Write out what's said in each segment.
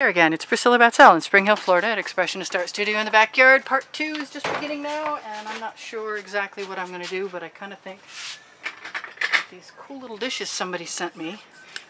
Here again, it's Priscilla Batzel in Spring Hill, Florida at Expressionist Art Studio in the backyard. Part 2 is just beginning now, and I'm not sure exactly what I'm going to do, but I kind of think that these cool little dishes somebody sent me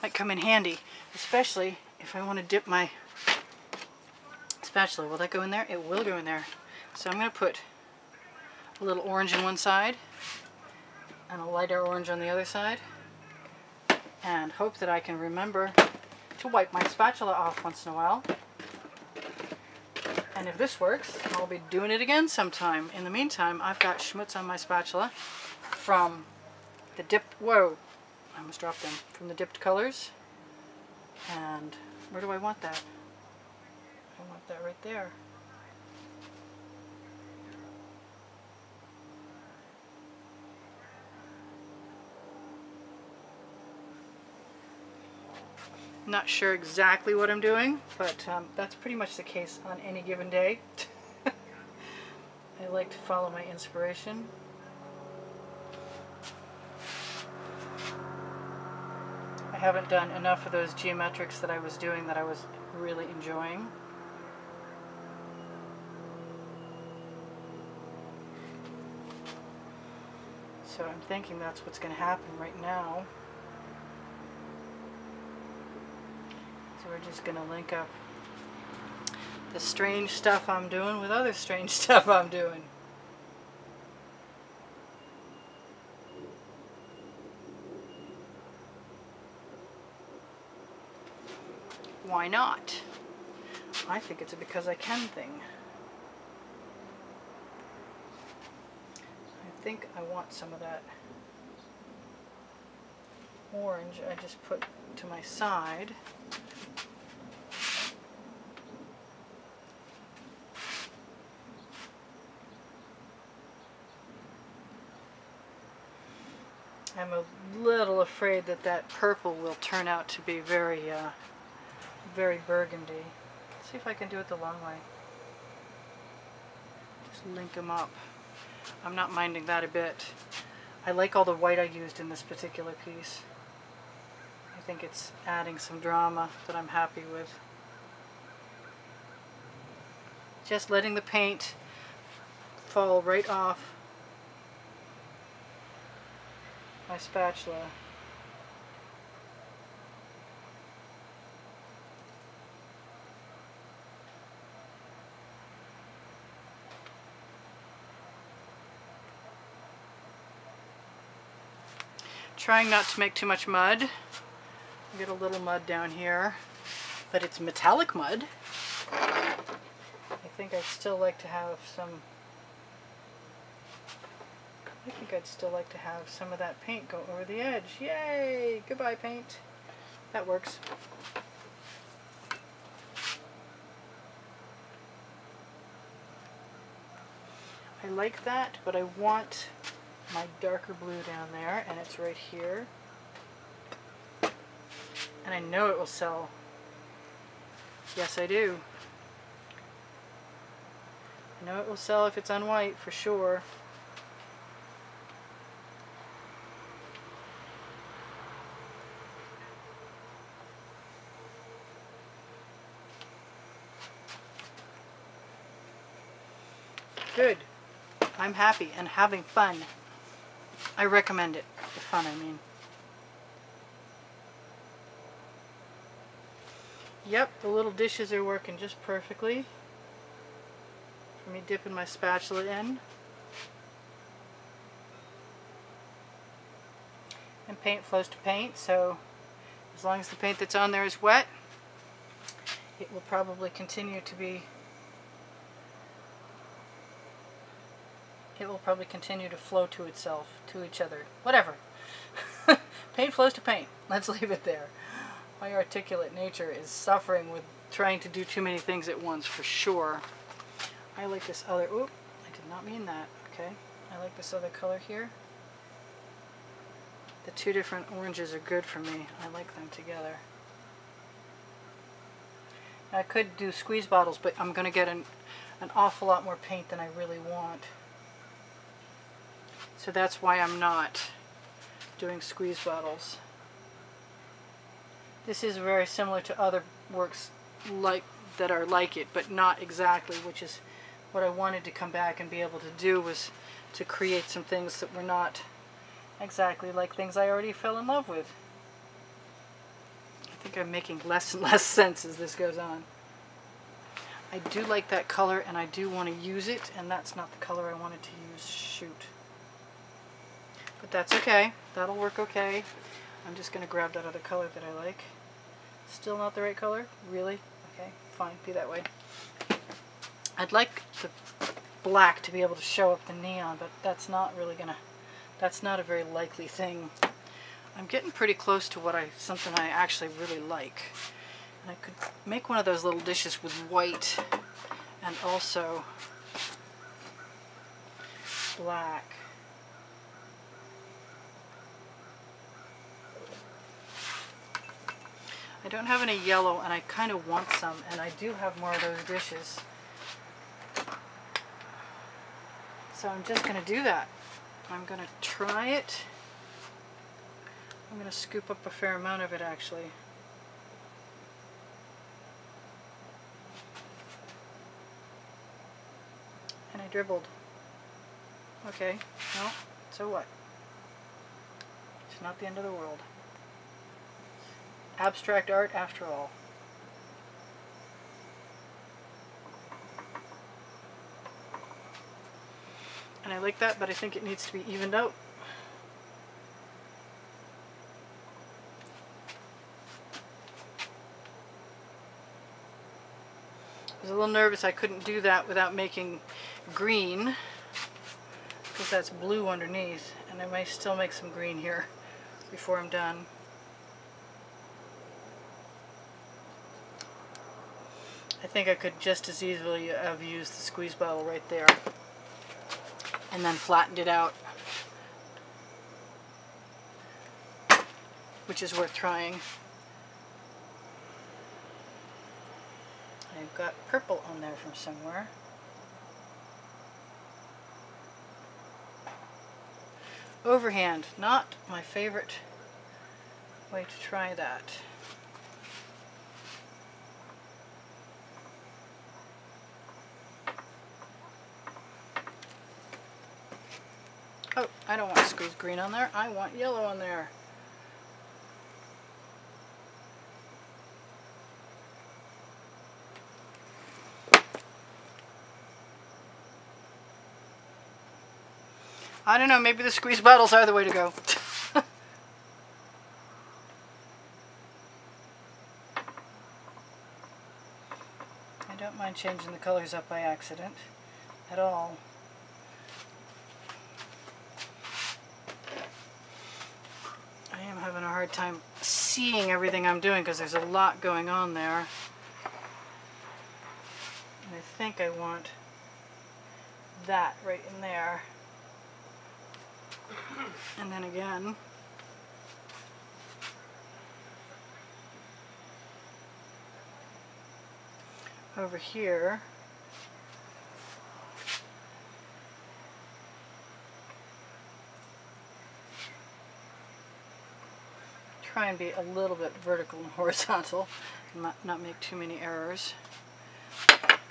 might come in handy, especially if I want to dip my spatula. Will that go in there? It will go in there. So I'm going to put a little orange on one side and a lighter orange on the other side, and hope that I can remember to wipe my spatula off once in a while. And if this works, I'll be doing it again sometime. In the meantime, I've got schmutz on my spatula from the dipped, whoa, I almost dropped them, from the dipped colors. And where do I want that? I want that right there. Not sure exactly what I'm doing, but that's pretty much the case on any given day. I like to follow my inspiration. I haven't done enough of those geometrics that I was doing that I was really enjoying. So I'm thinking that's what's going to happen right now. So we're just going to link up the strange stuff I'm doing with other strange stuff I'm doing. Why not? I think it's a because I can thing. I think I want some of that orange I just put to my side. I'm a little afraid that that purple will turn out to be very, very burgundy. Let's see if I can do it the long way. Just link them up. I'm not minding that a bit. I like all the white I used in this particular piece. I think it's adding some drama that I'm happy with. Just letting the paint fall right off my spatula. Trying not to make too much mud. Get a little mud down here, but it's metallic mud. I think I'd still like to have some of that paint go over the edge. Yay! Goodbye, paint. That works. I like that, but I want my darker blue down there, and it's right here. And I know it will sell. Yes, I do. I know it will sell if it's on white, for sure. Good. I'm happy and having fun. I recommend it. The fun, I mean. Yep, the little dishes are working just perfectly for me dipping my spatula in. And paint flows to paint, so as long as the paint that's on there is wet, it will probably continue to be flow to itself, to each other, whatever. Paint flows to paint. Let's leave it there. My articulate nature is suffering with trying to do too many things at once, for sure. I like this other, oop, I did not mean that, okay. I like this other color here. The two different oranges are good for me. I like them together. I could do squeeze bottles, but I'm going to get an awful lot more paint than I really want. So that's why I'm not doing squeeze bottles. This is very similar to other works that are like it, but not exactly, which is what I wanted to come back and be able to do, was to create some things that were not exactly like things I already fell in love with. I think I'm making less and less sense as this goes on. I do like that color and I do want to use it, and that's not the color I wanted to use. Shoot. But that's okay. That'll work okay. I'm just going to grab that other color that I like. Still not the right color? Really? Okay, fine. Be that way. I'd like the black to be able to show up the neon, but that's not really gonna, that's not a very likely thing. I'm getting pretty close to something I actually really like. And I could make one of those little dishes with white and also black. I don't have any yellow, and I kind of want some, and I do have more of those dishes. So I'm just going to do that. I'm going to try it. I'm going to scoop up a fair amount of it, actually. And I dribbled. Okay, well, so what? It's not the end of the world. Abstract art after all. And I like that, but I think it needs to be evened out. I was a little nervous I couldn't do that without making green, because that's blue underneath, and I may still make some green here before I'm done. I think I could just as easily have used the squeeze bottle right there and then flattened it out, which is worth trying. I've got purple on there from somewhere. Overhand, not my favorite way to try that. Oh, I don't want to squeeze green on there. I want yellow on there. I don't know, maybe the squeeze bottles are the way to go. I don't mind changing the colors up by accident at all. I am having a hard time seeing everything I'm doing because there's a lot going on there. And I think I want that right in there. And then again, over here, try and be a little bit vertical and horizontal and not make too many errors.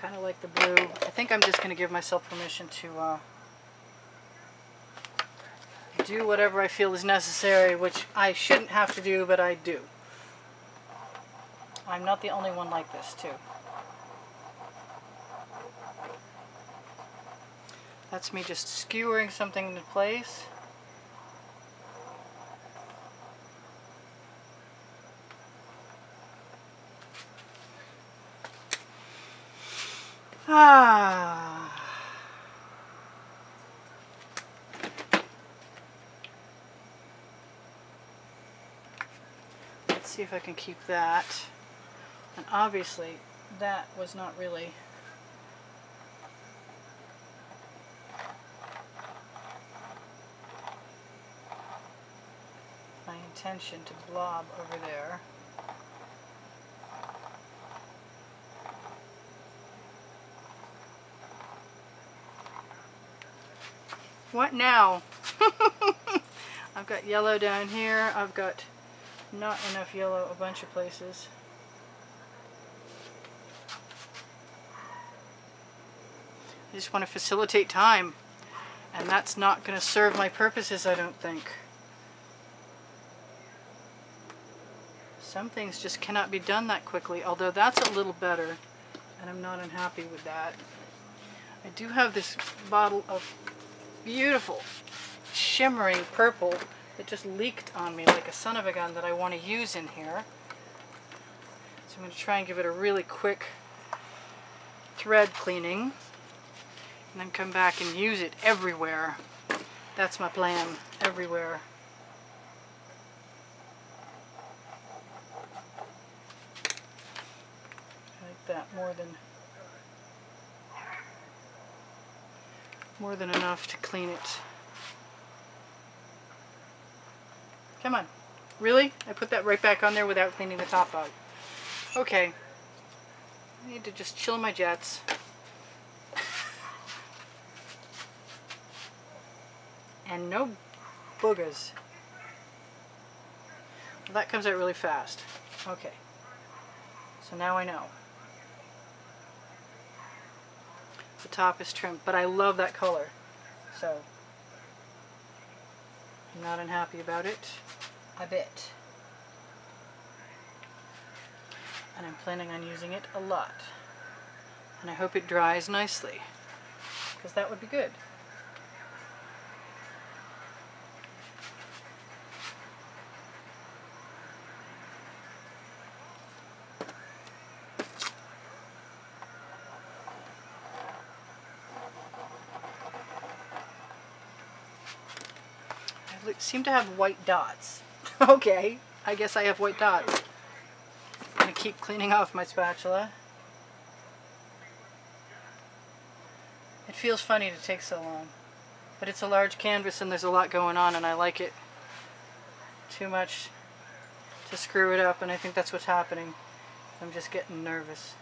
Kind of like the blue. I think I'm just going to give myself permission to do whatever I feel is necessary, which I shouldn't have to do, but I do. I'm not the only one like this, too. That's me just skewering something into place. Let's see if I can keep that. And obviously, that was not really my intention to blob over there. What now? I've got yellow down here. I've got not enough yellow a bunch of places. I just want to facilitate time, and that's not going to serve my purposes, I don't think. Some things just cannot be done that quickly, although that's a little better, and I'm not unhappy with that. I do have this bottle of beautiful shimmering purple that just leaked on me like a son of a gun that I want to use in here. So I'm going to try and give it a really quick thread cleaning, and then come back and use it everywhere. That's my plan, everywhere. I like that more than enough to clean it. Come on. Really? I put that right back on there without cleaning the top out. Okay. I need to just chill my jets. And no boogers. Well, that comes out really fast. Okay. So now I know. The top is trimmed, but I love that color. So I'm not unhappy about it a bit. And I'm planning on using it a lot. And I hope it dries nicely, because that would be good. I seem to have white dots. Okay, I guess I have white dots. I'm going to keep cleaning off my spatula. It feels funny to take so long, but it's a large canvas and there's a lot going on, and I like it too much to screw it up, and I think that's what's happening. I'm just getting nervous.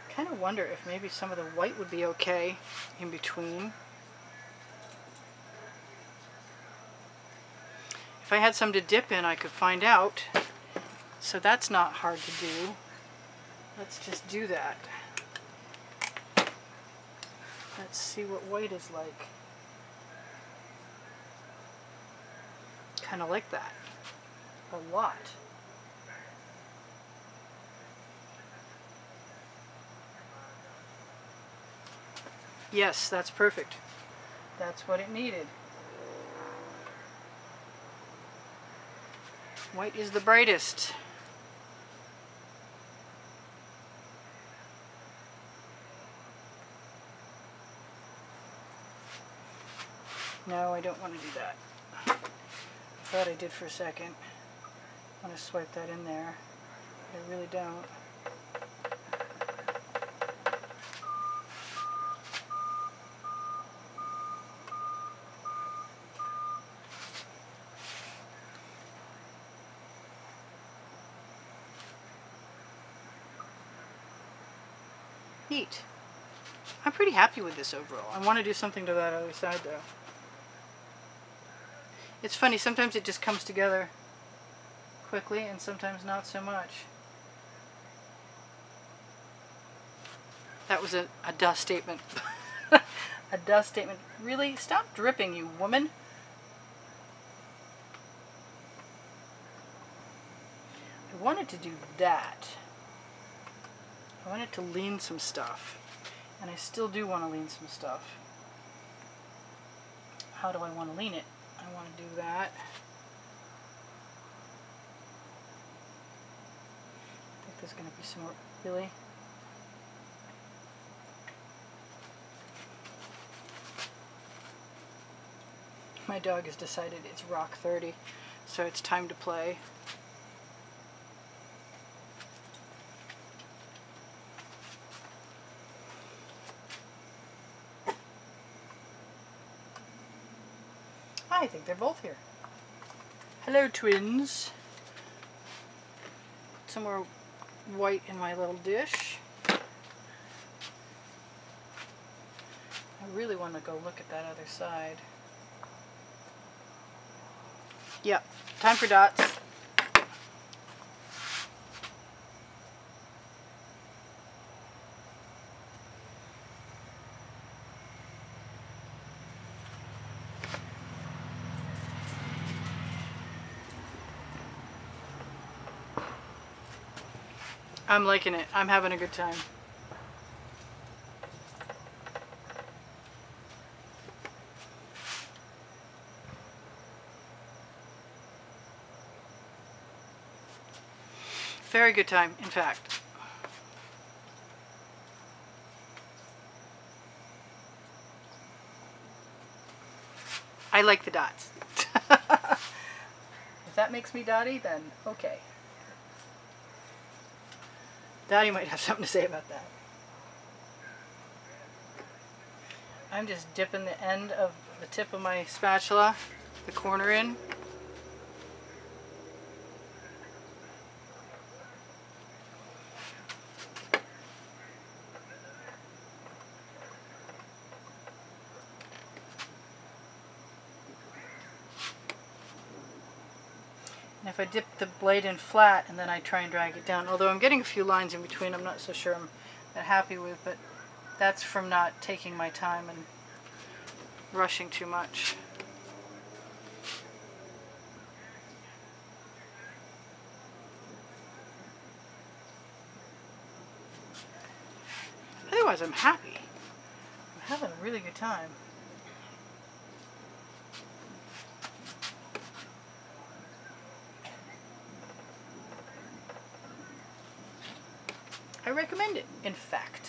I kind of wonder if maybe some of the white would be okay in between. If I had some to dip in, I could find out. So that's not hard to do. Let's just do that. Let's see what white is like. Kind of like that. A lot. Yes, that's perfect. That's what it needed. White is the brightest. No, I don't want to do that. I thought I did for a second. I want to swipe that in there. I really don't. Neat. I'm pretty happy with this overall. I want to do something to that other side though. It's funny, sometimes it just comes together quickly and sometimes not so much. That was a dust statement. A dust statement. Really? Stop dripping, you woman. I wanted to do that. I wanted to lean some stuff, and I still do want to lean some stuff. How do I want to lean it? I want to do that. I think there's going to be some more, really? My dog has decided it's rock 30, so it's time to play. I think they're both here. Hello, twins. Put some more white in my little dish. I really want to go look at that other side. Yep, time for dots. I'm liking it. I'm having a good time. Very good time, in fact. I like the dots. If that makes me dotty, then okay. Dotty might have something to say about that. I'm just dipping the end of the tip of my spatula, the corner in. And if I dip the blade in flat and then I try and drag it down, although I'm getting a few lines in between I'm not so sure I'm that happy with, but that's from not taking my time and rushing too much. Otherwise I'm happy. I'm having a really good time. I recommend it, in fact.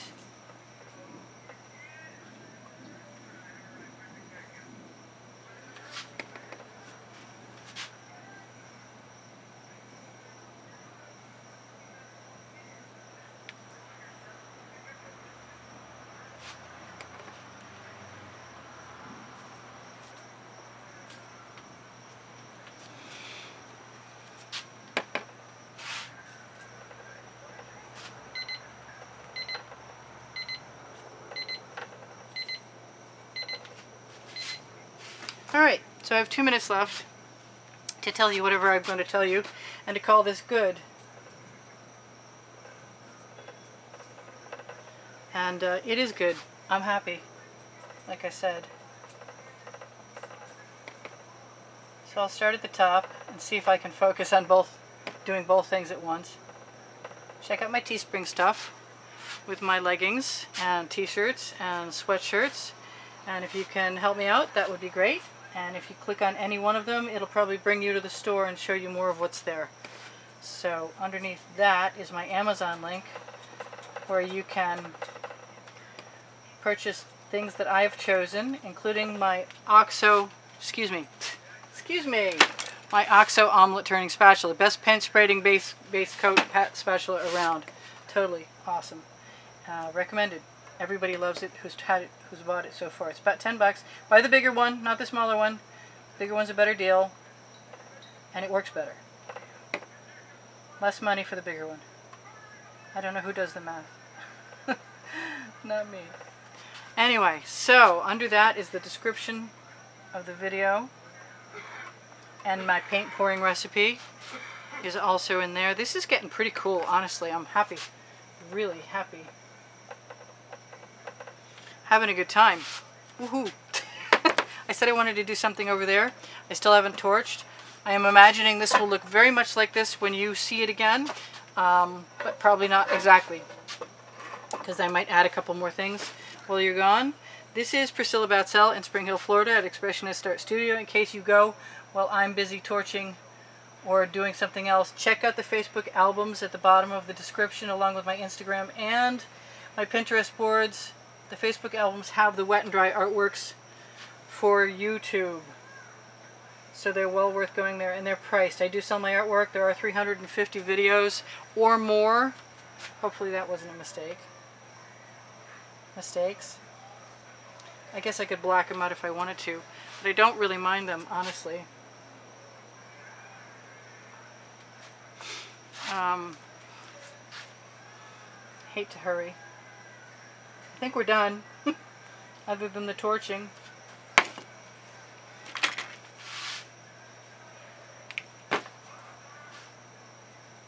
Alright, so I have 2 minutes left to tell you whatever I'm going to tell you and to call this good. And it is good. I'm happy, like I said. So I'll start at the top and see if I can focus on doing both things at once. Check out my Teespring stuff with my leggings and t-shirts and sweatshirts. And if you can help me out, that would be great. And if you click on any one of them, it'll probably bring you to the store and show you more of what's there. So underneath that is my Amazon link where you can purchase things that I have chosen, including my my OXO omelet turning spatula. Best pen spreading base coat pat spatula around. Totally awesome. Recommended. Everybody loves it who's bought it so far. It's about 10 bucks. Buy the bigger one, not the smaller one. Bigger one's a better deal, and it works better. Less money for the bigger one. I don't know who does the math. Not me. Anyway, so under that is the description of the video, and my paint pouring recipe is also in there. This is getting pretty cool, honestly. I'm happy. Really happy. Having a good time. Woohoo! I said I wanted to do something over there. I still haven't torched. I am imagining this will look very much like this when you see it again, but probably not exactly, because I might add a couple more things while you're gone. This is Priscilla Batzell in Spring Hill, Florida at Expressionist Art Studio. In case you go while I'm busy torching or doing something else, check out the Facebook albums at the bottom of the description along with my Instagram and my Pinterest boards. The Facebook albums have the wet and dry artworks for YouTube. So they're well worth going there, and they're priced. I do sell my artwork. There are 350 videos or more. Hopefully that wasn't a mistake. Mistakes. I guess I could black them out if I wanted to, but I don't really mind them, honestly. Hate to hurry. I think we're done, other than the torching.